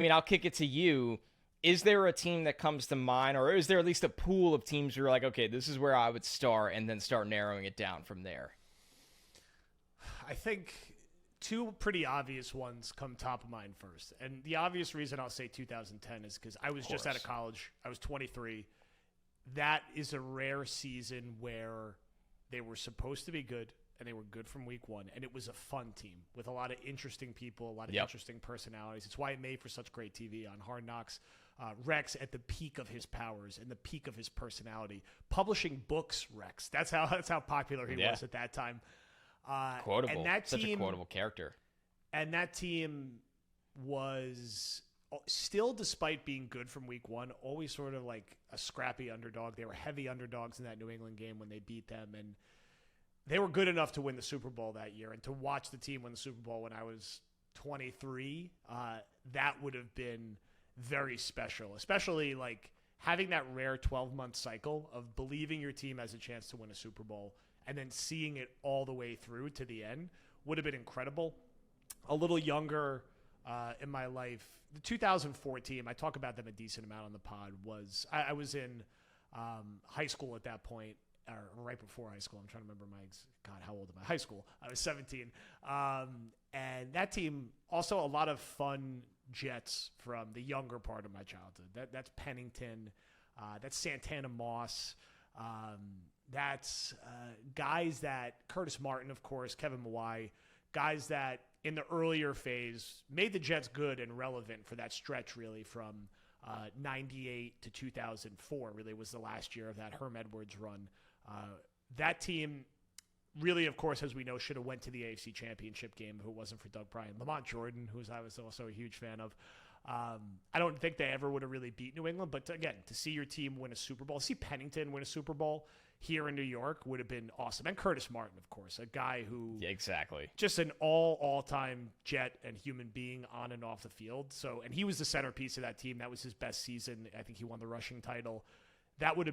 mean, I'll kick it to you. Is there a team that comes to mind, or is there at least a pool of teams where you're like, okay, this is where I would start, and then start narrowing it down from there? I think two pretty obvious ones come top of mind first. And the obvious reason I'll say 2010 is because I was just out of college. I was 23. That is a rare season where they were supposed to be good and they were good from week one. And it was a fun team with a lot of interesting people, a lot of interesting personalities. It's why it made for such great TV on Hard Knocks. Rex at the peak of his powers and the peak of his personality, publishing books. Rex. That's how popular he was at that time. Quotable. And that Such team, a quotable character. And that team was still, despite being good from week one, always sort of like a scrappy underdog. They were heavy underdogs in that New England game when they beat them, and they were good enough to win the Super Bowl that year. And to watch the team win the Super Bowl when I was 23, that would have been very special, especially like having that rare 12-month cycle of believing your team has a chance to win a Super Bowl and then seeing it all the way through to the end would have been incredible. A little younger in my life, the 2004 team, I talk about them a decent amount on the pod, was I was in high school at that point, or right before high school. I'm trying to remember God, how old am I? High school. I was 17. And that team, also a lot of fun Jets from the younger part of my childhood. That's Pennington. That's Santana Moss. That's guys that Curtis Martin, of course, Kevin Mawai, guys that in the earlier phase made the Jets good and relevant for that stretch, really, from 98 to 2004, really was the last year of that Herm Edwards run. That team really, of course, as we know, should have went to the AFC Championship game if it wasn't for Doug Bryant. Lamont Jordan, who I was also a huge fan of. I don't think they ever would have really beat New England, but again, to see your team win a Super Bowl, see Pennington win a Super Bowl here in New York would have been awesome. And Curtis Martin, of course, a guy who just an all-time Jet and human being on and off the field. So, and he was the centerpiece of that team. That was his best season. I think he won the rushing title. That would have